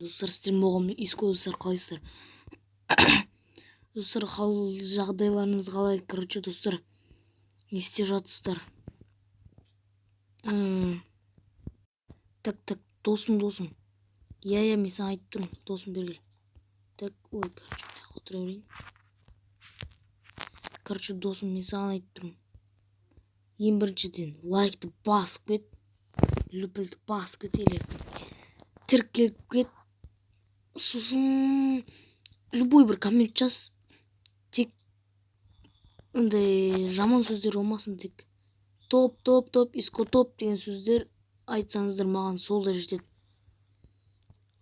Достар, сіздер моғаммен иско достар, қалайсыздар? Достар, қал жағдайларыңыз қалай? Короче, достар, не істеп жатсыздар? Так, досым. Иә, мен саған айтып тұрмын, досым бергіл. Так, ой, короче, отыра берейін. Короче, досым, мен саған айтып тұрмын. Ең біріншіден лайкты басып кет, любілді басып кет, елер. Тіркеліп кет. Сосын любой бір коммент жаз. Тек андай жаман сөздер болмасын, тек топ, иско топ деген сөздер айтсаңыздар маған сол да жетеді.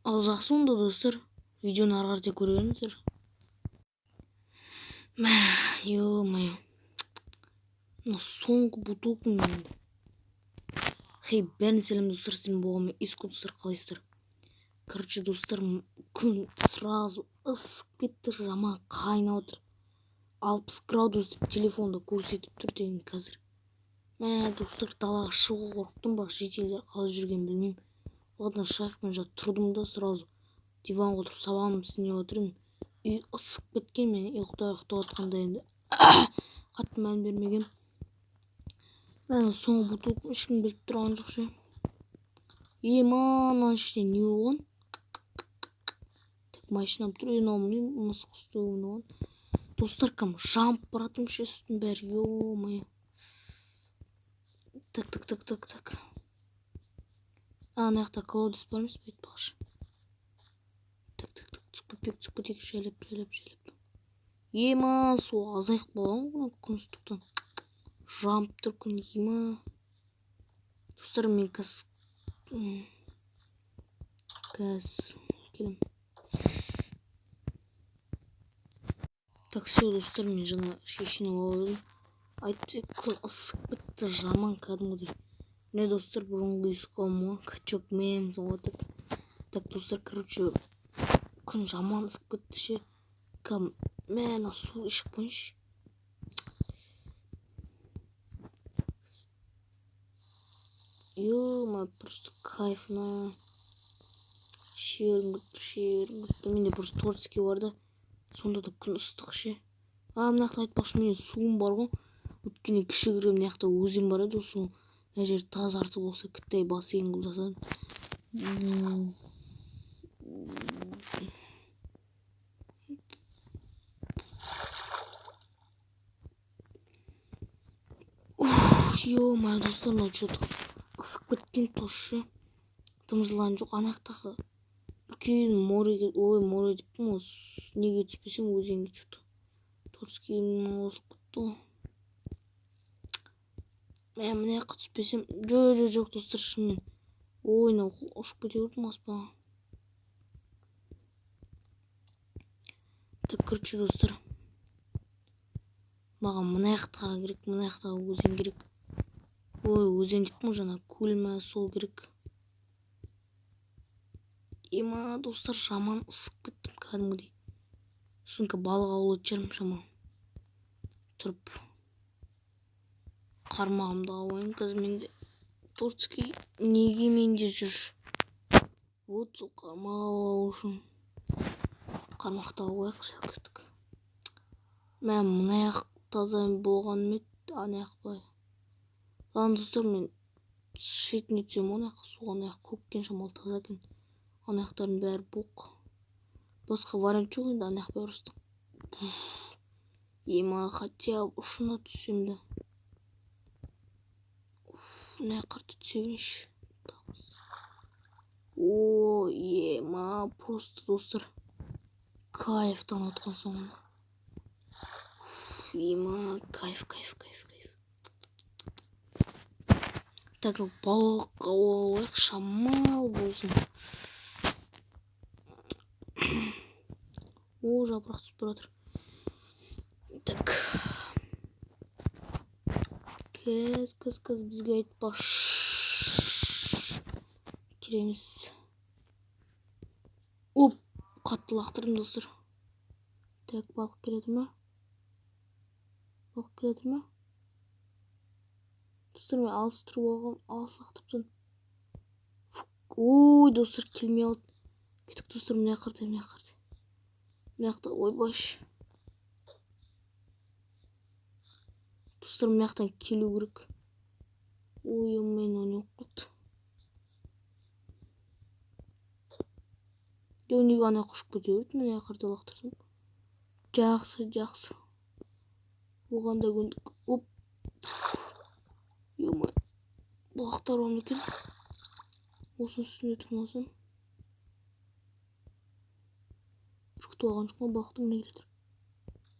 Ал жақсы онда достар, видеоны ары қарай көре беріңіздер. Ё-моё. Мына соңғы бутылкам енді. Хей, бәріне сәлем достар, сіздермен болғанмен иско достар, қалайсыздар? Короче, достар, күн сразу ысып кетті, жаман қайнап отыр. 60 градус деп телефонда көрсетіп тұр деген қазір. Достар, далаға шығуға қорықтым, бірақ шетелдер қалай жүргенін білмеймін. Ладно, шайықпен жат тұрдым да сразу диванға отырып сабағымды істеп отырмын. Үй ысып кеткен, мен ұйықтап жатқанда енді қатты мән бермегем. Мен соңғы бутылкам ешкім біліп тұрған жоқ ше. Мынаның ішінде не болған? Так, машинам тұр, білмеймін, мысық үсті болған. Достар, кім жамып баратым ше, үстін бәрі, ё-моё. Так. Ана жақта колодец бар емес пе, айтпақшы. Так, түсіп кетейік, жайлап. Су азайық болған күн ыстықтан. Жамып тұр күн, Достар, мен кәз келем. Так, все, достар, мен жаңа шешініп алып. Айтты, күн ысып бітті, жаман кәдімгідей. Не, достар, бұрынғы искома, качок мем соғатып. Так, достар, короче, күн жаман ысып кетті ше. Мен су ішіп қойыншы. Ё-моё, просто кайфна. Шерім күтті. Менде просто торцкий бар да. Сонда да күн ыстық ше. Мына жақта айтпақшы, менде суым бар ғой. Өткенде кішігірім мына жақта өзен бар еді, сол мына жер тазартып болса кіттай бассейн қылып жасадым. Ё-моё, достар, мына что-то ысып кеткен тошы. Тымжылған жоқ. Ана жақтағы үлкен море деппін ғой. Неге түспесем өзенге что-то торскийімнен қосылып кетті ғой. Мен мына жаққа түспесем, жоқ достар, шынымен ойына ұшып кете көрдім аспанға. Так, короче, достар, маған мына жақтағы керек, мына жақтағы өзен керек. Өзен деппін жаңа, көл ма, сол керек. Достар, жаман ысып кеттім кәдімгідей. Соңғы балық аулайтын шығармын шамалы. Тұрып қармағымды алайын, қазір менде торцкий неге менде жүр? Вот сол қармақ алу үшін. Қармақты алайық, сөктік. Мен мына жақ таза болған мед, ана жақ бай. Ладно, достар, мен шетіне түсем, ана жақ суға, ана жақ көккен шамалы таза екен. Ана жақтардың бәрі боқ. Басқа вариант жоқ енді, ана жақ бәрі ыстық. Хотя ұшына түссем да. Мына жаққа түсе берейінші. Просто, достар, кайфтан отқан соңында. Кайф. Так, балық алайық, шамал болсын. Жапырақ түсіп баратыр. Так. Кез бізге айтпаш. Кереміз. Қатты лақтырдым, достар. Так, балық келеді ма? Достар, мен алыс тұрып алғам, алыс лақтырыптан. Достар, келмей алды. Кеттік достар, мына жаққа мына жақта ойбаш. Достар, мына жақтан келу керек. Ой-ой, не қылды. Неге ана құшып кете берді, мына жаққа лақтырсам. Жақсы. Оған да көндік. Оп. Ой-ой. Бұлақтар бар ма екен? Осының үстіне тұрмасам. Жұқты алған жоқ ма, балықты міне келеді.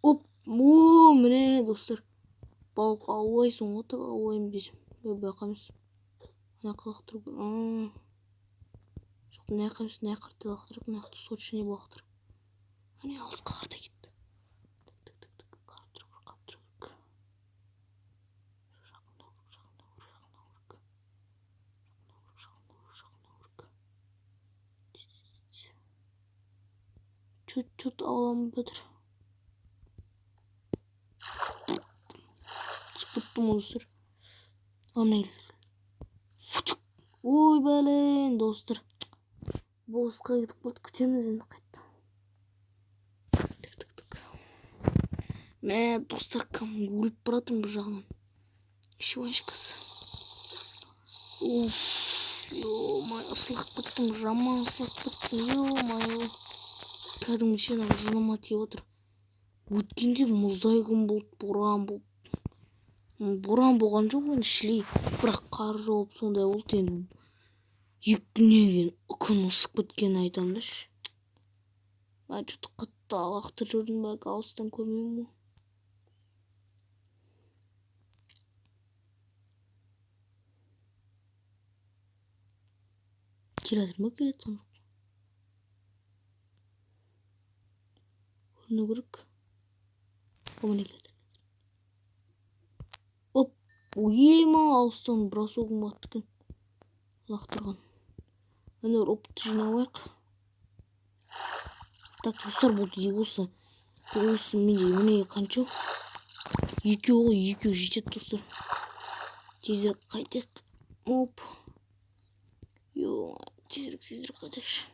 Оп. Міне достар. Балық аулайсың ғой, так аулайым десем. Байқамыз. Мына қылықтыр. Жоқ, мына жаққа лақтырып, мына жақты сочный балықтыр. Әне алысқа қарта кетті. Чуть аламын бәдір. Спыттым достар. Амна келдір. Ой бәлен достар. Босқа кетіп болды, күтеміз енді қайтты. Мә достар, кім өліп баратырмын бір жағынан. Шиваншкасы. Ё-май, ысылып кеттім, жаман ысылып кеттім. Ё-май. Кәдімгі сен жыныма тиіп отыр. Өткенде мұздай күн болды, боран болды. Боран болған жоқ енді шілей, бірақ қар жауып сондай болды. Енді 2 күннен кейін күн ысып кеткенін айтамын да. Мен что-то қатты алақты жүрдім, бәлкі алыстан көрмеймін ғой. Келатыр ма, келатыр ма? Көріну керек. Міне келатыр. Оп, ема алыстан бросогым батты екен. Лақтырған. Міне опытты жинауайық. Так, достар, болды осы. Осы міне қанша? 2 ғой, 2 жетеді достар. Тезірек қайтайық. Оп. Йо, тезірек қайтайықшы.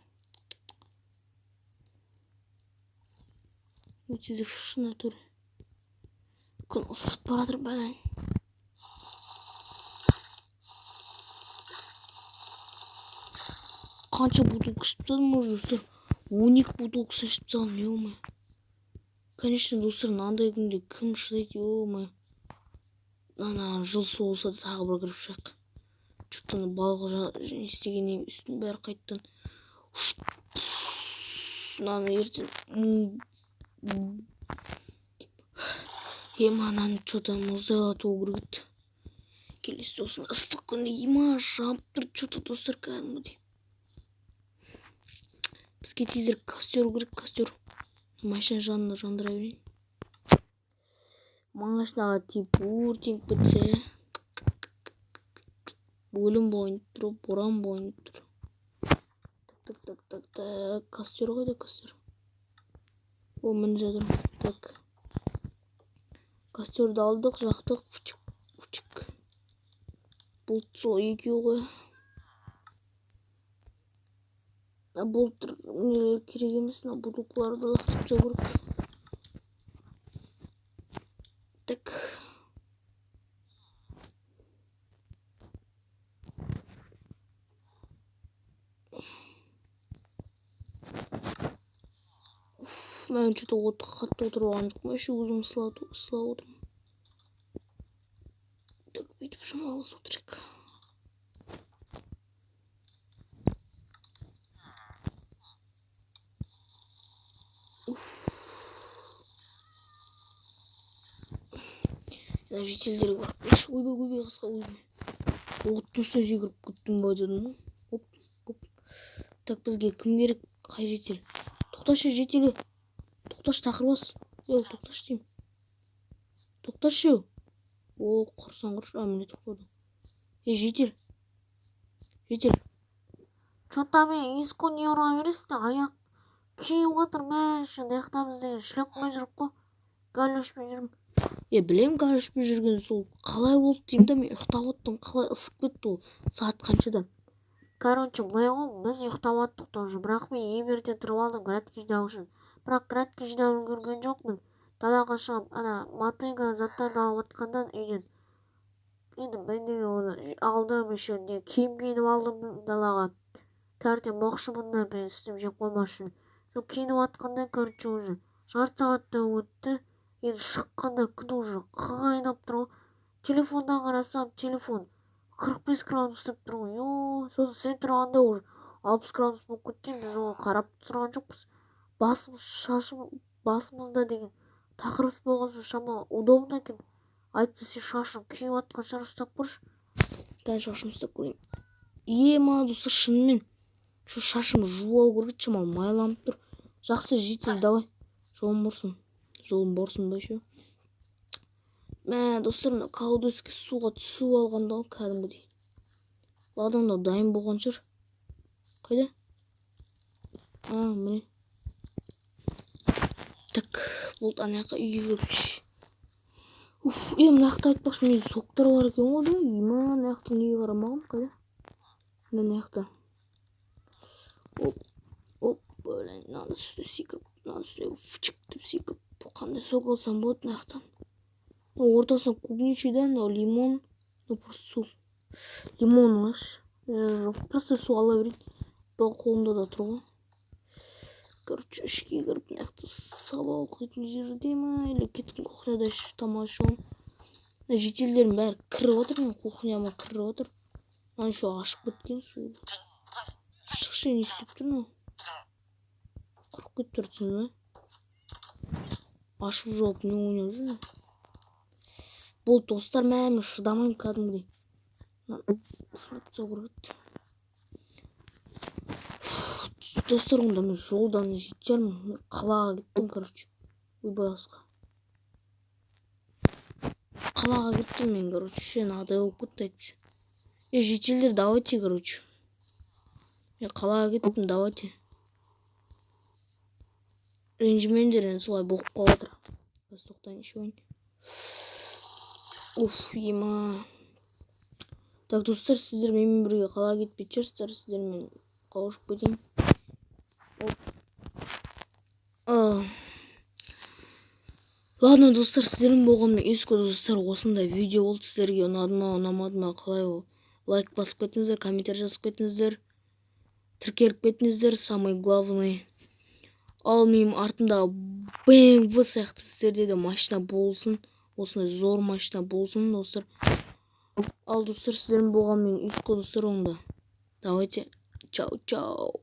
Тезірек шына тұр. Күн ысып баратыр бәлен. Қанша бутылка ішіп тастадым уже достар. 12 бутылкасын ішіп тастадым, ё-май. Конечно, достар, мынандай күнде кім шыдайды, ё-май. Ана жыл соғылса да тағы бір кіріп шығайық. Что-то балық істегеннен үстін бәрі қайттан. Мынаны ертең. Ананы что-то мұздайлату керек еді. Келесі осыны ыстық күнде ема жамып тұр что-то достар кәдімгідей. Бізге тезірек костер керек, костер. Машина жанына жандыра берейін. Машинаға тиіп өртеніп кетсе. Өлім бойын тұр, боран бойын тұр. Так. Костер қайда, костер? О, міне жатыр. Так. Костерді алдық, жақтық. Фучик. Болт сол 2 ғой. Болт нелер керек емес, бутылкаларды лақтырып та керек. Так. Мен что-то отқа қатты отырып алған жоқпын, еще өзім сылап отырмын. Так, бүйтіп шамалас отырайық. Жителдері бар. Ойбай, қысқа ойбай. Оттың үстіне жүгіріп кеттім ба дедім. Оп. Так, бізге кім керек? Қай жетел? Тоқташы жетелі. Тоқташы тақырбас. Жоқ, тоқташы деймін. Тоқташы. О, құрсан құрыш. Міне тоқтады. Жетел. Что-то мен иску не ұра бересің, аяқ күйіп отыр, мәшін аяқтамыз деген шлеп қой жүріп қой. Галешпен жүрмін. Білем галешпен жүрген сол қалай болды деймін да, мен ұйықтап оттым, қалай ысып кетті ол. Сағат қаншада? Короче, былай ғой, біз ұйықтап аттық тоже, бірақ мен ең ерте тұрып алдым грядка жинау үшін. Бірақ грядка жинап үлгерген жоқпын. Далаға шығып, мотыга заттарды алып жатқандан үйден. Енді мен оны алдым еще не киім киініп алдым далаға. Тәртен боқшымындар мен үстім жеп қоймас үшін. Сол киініп жатқанда, короче, уже жарты сағатта өтті. Енді шыққанда күн уже қайнап тұр ғой. Телефондан қарасам, телефон 45 градус деп тұр ғой. Сосын сен тұрғанда уже 60 градус болып кеткен. Біз оны қарап тұрған жоқпыз. Басымызда деген тақырып болған соң шамалы удобно екен. Әйтпесе шашым күйіп жатқан шығар, ұстап көрші. Дәл шашым ұстап көрейін. Ма достар, шынымен şu шашымды жуып алу керек, шамалы майланып тұр. Жақсы житель, давай. Жолым борсын ба еще. Мә, достар, мына колодезге суға түсіп алғанда ғой, кәдімгідей. Ладан да дайын болған шығар. Қайда? Міне. Так, болды, ана жаққа үйге келіп. Мына жақта айтпақшы, мен соқтар бар екен ғой да. Мына жақтан үйге қарамағым, қайда? Мына жақта. Оп, блин, надо сюда секіріп, фчик деп секіріп. Қандай сок алсам болады мына жақтан. Ортасына клубничный, да, лимон, просто су. Лимон алайықшы. Жоқ, просто су ала берейін. Бұл қолымда да тұр ғой. Короче, ішке кіріп, мына жақта сабақ оқитын жерде ма, или кеткен кухняда тамақ ішемін. Жителдердің бәрі кіріп отыр, мен кухняма кіріп отыр. Ана еще ашып кеткен су. Шықшы, не істеп тұр мынау? Құрып кетіп тұрсың ба? Ашып жауып не ойнап жүр? Бұл достар, мәмі шыдамайым кәдімгідей. Сынып соғырғыт. Достар, онда мен жолдан жетіп жармын. Қалаға кеттім, короче. Ойбасқа. Қалаға кеттім мен, короче. Надо болып кетті айтпесе. Жителдер, давайте, короче. Мен қалаға кеттім, давайте. Ренжімендер, солай болып қалатыр. Бас тоқтайын, еще ойын. Ема. Так, достар, сіздер менімен бірге қалаға кетпей жүрсіздер, сіздермен қауышып кетейін. Ладно, достар, сіздермен болғанмен ескі достар, осындай видео болды. Сіздерге ұнады ма, ұнамады ма, қалай ол? Лайк басып кетіңіздер, комментарий жазып кетіңіздер, тіркеліп кетіңіздер, самый главный. Ал менің артымда BMW сияқты сіздерде де машина болсын, осындай зор машина болсын, достар. Ал достар, сіздермен болғанмен ескі достар, онда. Давайте, чау-чау.